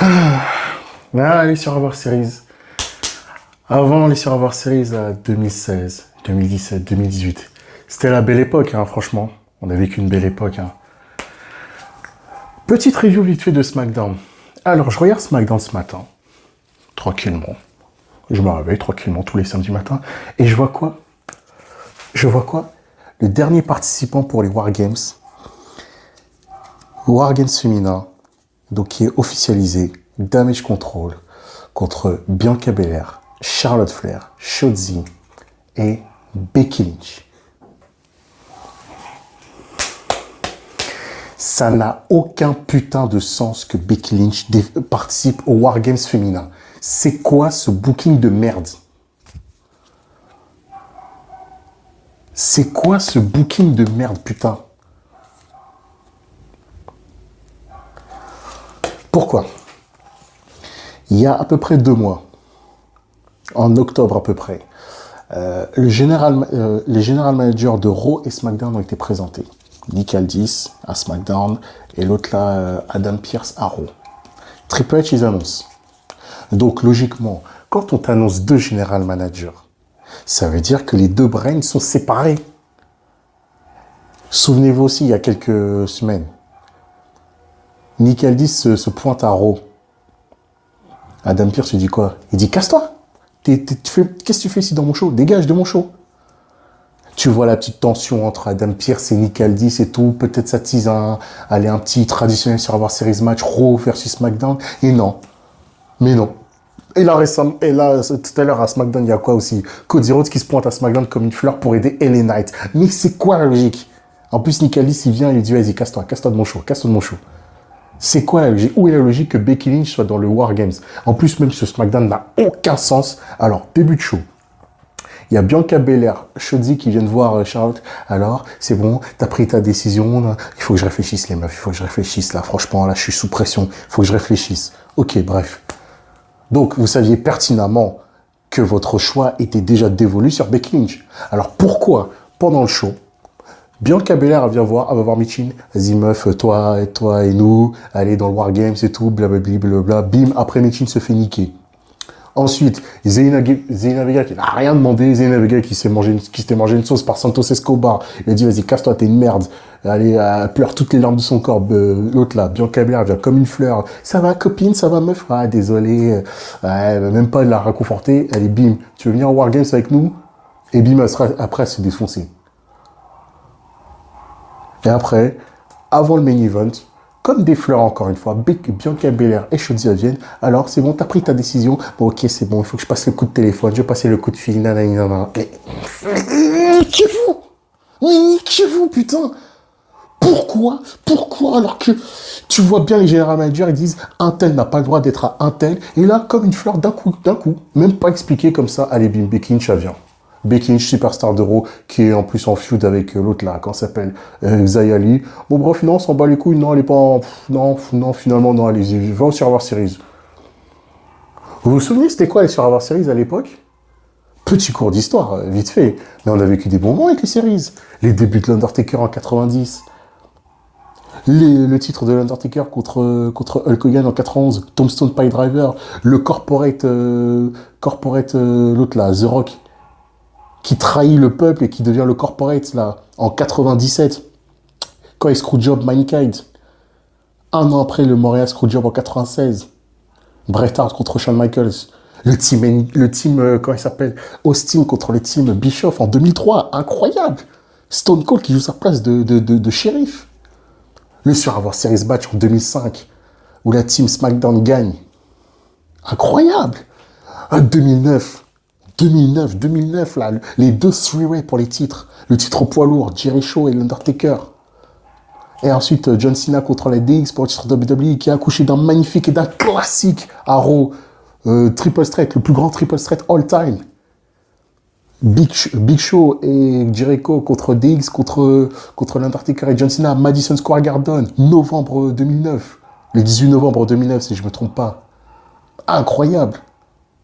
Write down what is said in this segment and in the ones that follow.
Là, les Survivor Series. Avant les Survivor Series à 2016, 2017, 2018. C'était la belle époque, hein, franchement. On a vécu une belle époque. Hein. Petite review vite fait de SmackDown. Alors, je regarde SmackDown ce matin. Tranquillement. Je me réveille tranquillement tous les samedis matins. Et je vois quoi? Le dernier participant pour les War Games. War Games féminin. Donc, qui est officialisé. Damage Control. Contre Bianca Belair. Charlotte Flair. Shotzi. Et Becky Lynch. Ça n'a aucun putain de sens que Becky Lynch participe aux War Games féminins. C'est quoi ce booking de merde? C'est quoi ce booking de merde, putain? Pourquoi? Il y a à peu près 2 mois, en octobre à peu près, les general managers de Raw et SmackDown ont été présentés. Nick Aldis à SmackDown et l'autre là, Adam Pearce à Raw. Triple H, ils annoncent. Donc logiquement, quand on t'annonce 2 general managers, ça veut dire que les 2 brains sont séparés. Souvenez-vous aussi, il y a quelques semaines, Nick Aldis se pointe à Raw. Adam Pearce lui dit quoi? Il dit casse-toi. Qu'est-ce que tu fais ici dans mon show? Dégage de mon show. Tu vois la petite tension entre Adam Pearce et Nick Aldis et tout. Peut-être ça tease un petit traditionnel Survivor Series match Raw versus SmackDown. Et non. Mais non. Et là, tout à l'heure à SmackDown, il y a quoi aussi? Cody Rhodes qui se pointe à SmackDown comme une fleur pour aider LA Knight. Mais c'est quoi la logique? En plus, Nick Aldis, il vient et il dit vas-y, casse-toi de mon show, casse-toi de mon show. C'est quoi la logique? Où est la logique que Becky Lynch soit dans le War Games? En plus, même ce SmackDown n'a aucun sens. Alors, début de show. Il y a Bianca Belair, Shotzi qui viennent voir Charlotte. Alors, c'est bon, t'as pris ta décision. Il faut que je réfléchisse, les meufs. Il faut que je réfléchisse, là. Franchement, là, je suis sous pression. Il faut que je réfléchisse. Ok, bref. Donc, vous saviez pertinemment que votre choix était déjà dévolu sur Becky Lynch. Alors, pourquoi, pendant le show, Bianca Belair elle va voir Michin. Vas-y, meuf, toi et nous, allez dans le War Games et tout, blablabla. Bim, après Michin se fait niquer. Ensuite, Zelina Vega qui n'a rien demandé, Zelina Vega qui s'était mangé une sauce par Santos Escobar. Il a dit, vas-y, casse-toi, t'es une merde. Allez, elle pleure toutes les larmes de son corps. L'autre là, Bianca Belair, elle vient comme une fleur. Ça va, copine, ça va, meuf? Ah, désolé. Même pas de la réconforter. Allez, bim, tu veux venir au War Games avec nous? Et bim, après, elle se défoncer. Et après, avant le main event, comme des fleurs encore une fois, Bianca Belair et Shotzi viennent. Alors, c'est bon, t'as pris ta décision. Bon, ok, c'est bon, il faut que je passe le coup de téléphone. Je vais passer le coup de fil. Nanana. Niquez-vous! Mais niquez-vous, putain! Pourquoi alors que tu vois bien les general managers, ils disent un tel n'a pas le droit d'être à un tel. Et là, comme une fleur d'un coup, même pas expliqué comme ça. Allez, bim, Becky Lynch, elle vient. Becky Lynch, superstar d'Euro, qui est en plus en feud avec l'autre là, comment s'appelle Xia Li. Bon, bref, non, on s'en bat les couilles, non, elle est pas en... Non, finalement, non, allez-y, va au Survivor Series. Vous vous souvenez, c'était quoi les Survivor Series à l'époque? Petit cours d'histoire, vite fait. Mais on a vécu des bons moments avec les séries. Les débuts de l'Undertaker en 90. Le titre de l'Undertaker contre Hulk Hogan en 91. Tombstone Pile Driver. Le corporate l'autre là, The Rock, qui trahit le peuple et qui devient le corporate, là, en 97, quand il Screwjob Mankind. 1 an après le Montréal Screwjob en 96. Bret Hart contre Shawn Michaels. Le team comment il s'appelle? Austin contre le team Bischoff en 2003. Incroyable. Stone Cold qui joue sa place de shérif. Le Survivor Series match en 2005, où la team SmackDown gagne. Incroyable. 2009, là, les 2 three-way pour les titres. Le titre au poids lourd, Jericho et l'Undertaker. Et ensuite, John Cena contre les DX pour le titre WWE, qui a accouché d'un magnifique et d'un classique à Raw. Triple Threat, le plus grand Triple Threat all time. Big Show et Jericho contre DX, contre l'Undertaker et John Cena, Madison Square Garden, novembre 2009. Le 18 novembre 2009, si je ne me trompe pas. Incroyable.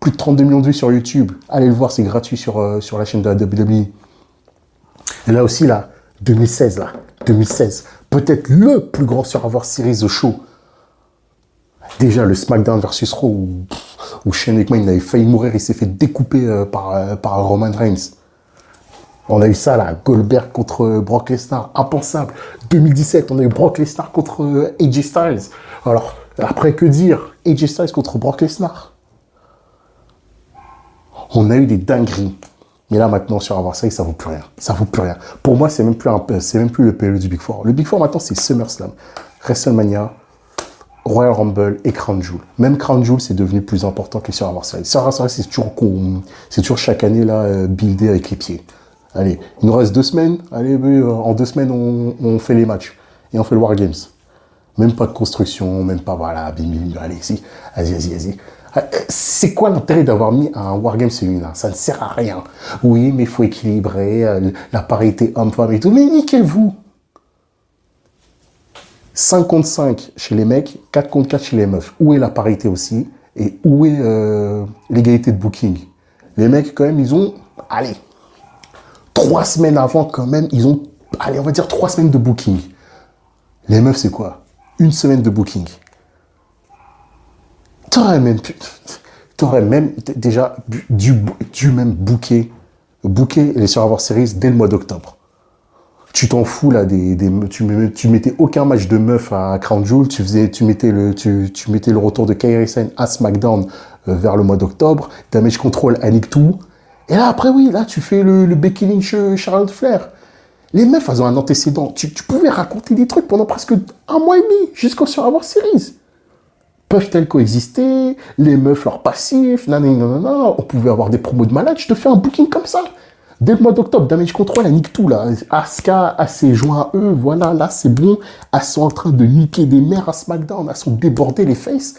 Plus de 32 millions de vues sur YouTube. Allez le voir, c'est gratuit sur la chaîne de la WWE. Et là aussi, là, 2016. Peut-être le plus grand Survivor Series show. Déjà, le SmackDown versus Raw, où Shane McMahon il avait failli mourir, il s'est fait découper par Roman Reigns. On a eu ça là, Goldberg contre Brock Lesnar, impensable. 2017, on a eu Brock Lesnar contre AJ Styles. Alors, après que dire, AJ Styles contre Brock Lesnar. On a eu des dingueries. Mais là, maintenant, sur avoir ça vaut plus rien. Ça vaut plus rien. Pour moi, c'est même plus le PLE du Big Four. Le Big Four, maintenant, c'est SummerSlam, WrestleMania, Royal Rumble et Crown Jewel. Même Crown Jewel, c'est devenu plus important que les Survivor Series. Survivor Series, c'est toujours chaque année, là, buildé avec les pieds. Allez, il nous reste 2 semaines. Allez, en 2 semaines, on fait les matchs. Et on fait le War Games. Même pas de construction, même pas, voilà, bim, bim, allez, si, vas-y. C'est quoi l'intérêt d'avoir mis un Wargame féminin? Ça ne sert à rien. Oui, mais il faut équilibrer la parité homme-femme et tout. Mais niquez-vous. 5 contre 5 chez les mecs, 4 contre 4 chez les meufs. Où est la parité aussi? Et où est l'égalité de booking? Les mecs, quand même, ils ont, allez, 3 semaines avant, quand même, ils ont, allez, on va dire 3 semaines de booking. Les meufs, c'est quoi? 1 semaine de booking. T'aurais même déjà dû même booker les Survivor Series dès le mois d'octobre. Tu t'en fous là, tu mettais aucun match de meuf à Crown Jewel, tu mettais le retour de Kairi Sane à SmackDown vers le mois d'octobre, Damage Control à Nick 2, et là après oui, là tu fais le Becky Lynch Charlotte Flair. Les meufs, elles ont un antécédent. Tu pouvais raconter des trucs pendant presque 1 mois et demi, jusqu'au Survivor Series. Peuvent-elles coexister? Les meufs, leur passif, nanana, on pouvait avoir des promos de malade. Je te fais un booking comme ça. Dès le mois d'octobre, Damage Control, elle nique tout, là. Asuka, elle s'est joint à eux, voilà, là, c'est bon. Elles sont en train de niquer des mères à SmackDown, elles sont débordées, les faces.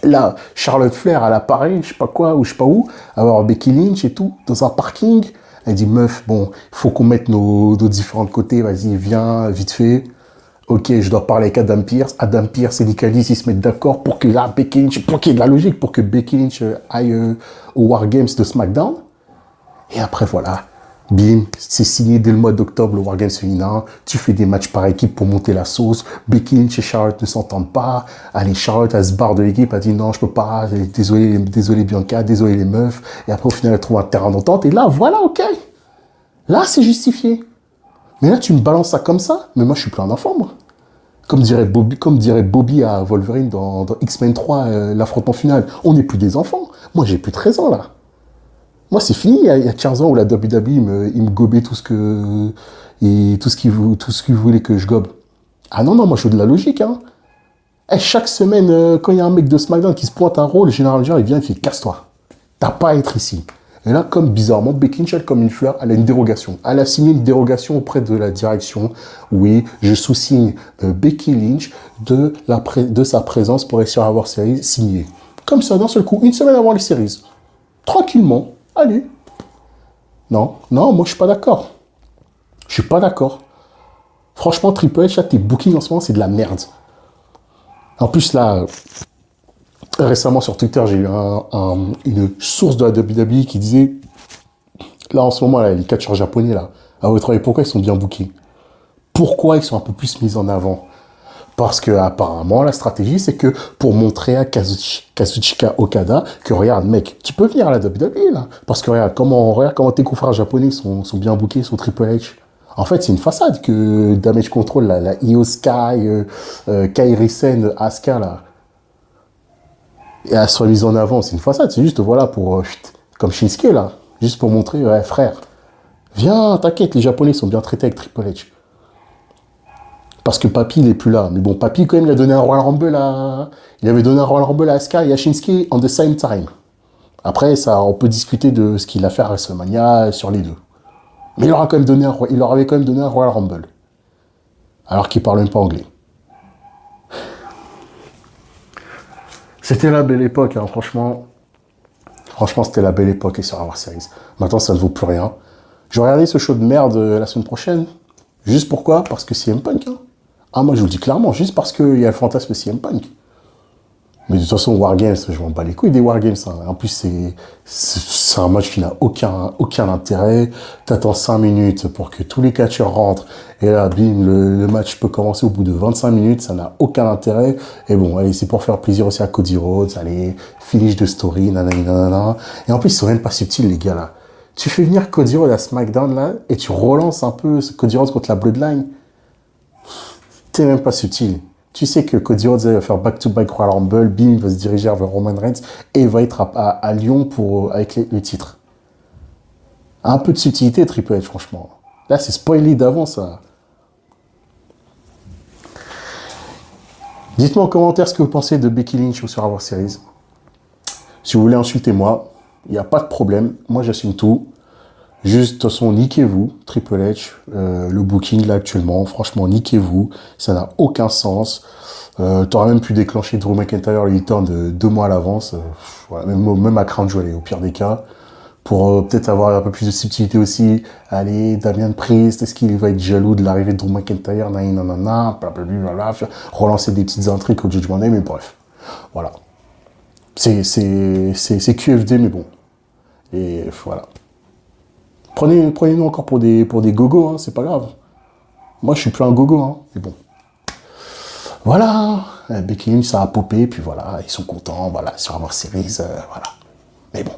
Là, Charlotte Flair, elle apparaît, je sais pas quoi, ou je sais pas où, avoir Becky Lynch et tout, dans un parking. Elle dit, meuf, bon, il faut qu'on mette nos différents côtés, vas-y, viens, vite fait. Ok, je dois parler avec Adam Pearce. Adam Pearce et Nick Aldis, ils se mettent d'accord pour que là, Becky Lynch, pour qu'il y ait de la logique, pour que Becky Lynch aille au War Games de SmackDown. Et après, voilà, bim, c'est signé dès le mois d'octobre, le War Games féminin. Tu fais des matchs par équipe pour monter la sauce. Becky Lynch et Charlotte ne s'entendent pas. Allez, Charlotte, elle se barre de l'équipe, elle dit non, je peux pas, désolé Bianca, désolé les meufs. Et après, au final, elle trouve un terrain d'entente. Et là, voilà, ok. Là, c'est justifié. Mais là, tu me balances ça comme ça. Mais moi, je suis plus un enfant, moi. Comme dirait Bobby à Wolverine dans X-Men 3, l'affrontement final. On n'est plus des enfants. Moi, j'ai plus 13 ans, là. Moi, c'est fini. Il y a 15 ans où la WWE, il me gobait tout ce qu'il voulait que je gobe. Ah non, moi, je veux de la logique, hein. Et chaque semaine, quand il y a un mec de SmackDown qui se pointe un rôle, le général Manager, il vient et fait « Casse-toi. T'as pas à être ici. » Et là, comme bizarrement, Becky Lynch, comme une fleur, elle a une dérogation. Elle a signé une dérogation auprès de la direction. Oui, je sous-signe Becky Lynch de sa présence pour les Survivor Series signée. Comme ça, d'un seul coup, 1 semaine avant les séries. Tranquillement. Allez. Non, moi, je suis pas d'accord. Je suis pas d'accord. Franchement, Triple H, là, tes bookings en ce moment, c'est de la merde. En plus, là... Récemment sur Twitter, j'ai eu une source de la WWE qui disait, là en ce moment, là, les catcheurs japonais, là, à votre avis, pourquoi ils sont bien bookés? Pourquoi ils sont un peu plus mis en avant? Parce que apparemment, la stratégie, c'est que pour montrer à Kazuchika Okada que regarde, mec, tu peux venir à la WWE, là. Parce que regarde comment tes confrères japonais sont bien bookés sur Triple H. En fait, c'est une façade que Damage Control, là, la Io Sky, Kairi Sane, Asuka, là, et elle soit mise en avant, c'est une façade, c'est juste, voilà, pour, comme Shinsuke, là, juste pour montrer, ouais, frère, viens, t'inquiète, les Japonais sont bien traités avec Triple H. Parce que Papy, il est plus là. Mais bon, Papy, quand même, il a donné un Royal Rumble il avait donné un Royal Rumble à Asuka et à Shinsuke on the same time. Après, ça, on peut discuter de ce qu'il a fait à WrestleMania sur les deux. Mais il leur avait quand même donné un Royal Rumble. Alors qu'il parle même pas anglais. C'était la belle époque, hein, franchement. Franchement, c'était la belle époque, les Survivor Series. Maintenant, ça ne vaut plus rien. Je vais regarder ce show de merde la semaine prochaine. Juste pourquoi? Parce que CM Punk. Hein. Ah, moi, je vous le dis clairement, juste parce qu'il y a le fantasme CM Punk. Mais de toute façon, Wargames, je m'en bats les couilles des Wargames. Hein. En plus, c'est un match qui n'a aucun intérêt. T'attends 5 minutes pour que tous les catcheurs rentrent. Et là, bim, le match peut commencer au bout de 25 minutes. Ça n'a aucun intérêt. Et bon, allez, c'est pour faire plaisir aussi à Cody Rhodes. Allez, finish de story, nanana. Et en plus, ils sont même pas subtils, les gars, là. Tu fais venir Cody Rhodes à SmackDown, là, et tu relances un peu Cody Rhodes contre la Bloodline. T'es même pas subtil. Tu sais que Cody Rhodes va faire back-to-back Royal Rumble, bim, il va se diriger vers Roman Reigns et il va être à Lyon avec le titre. Un peu de subtilité, Triple H, franchement. Là, c'est spoilé d'avance, ça. Dites-moi en commentaire ce que vous pensez de Becky Lynch au Survivor Series. Si vous voulez insulter moi, il n'y a pas de problème. Moi, j'assume tout. Juste, de toute façon, niquez-vous, Triple H, le booking là actuellement, franchement, niquez-vous, ça n'a aucun sens. T'aurais même pu déclencher Drew McIntyre le turn de 2 mois à l'avance, voilà, même à Crown Jewel, au pire des cas, pour peut-être avoir un peu plus de subtilité aussi. Allez, Damien Priest, est-ce qu'il va être jaloux de l'arrivée de Drew McIntyre, nanana, blablabla, relancer des petites intrigues au Judgment Day, mais bref, voilà. C'est QFD, mais bon. Et voilà. Prenez-nous encore pour des gogos, hein, c'est pas grave. Moi, je suis plus un gogo, hein, mais bon. Voilà, Becky Lynch, ça a popé, puis voilà, ils sont contents, voilà, sur Survivor Series, voilà. Mais bon.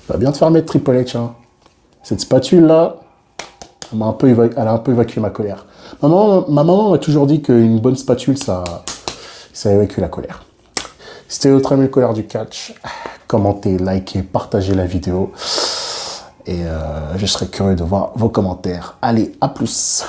Va bien te faire mettre Triple H, hein. Cette spatule-là, elle a un peu évacué ma colère. Ma maman m'a toujours dit qu'une bonne spatule, ça évacue la colère. C'était votre ami le colère du catch. Commentez, likez, partagez la vidéo. Et je serais curieux de voir vos commentaires. Allez, à plus!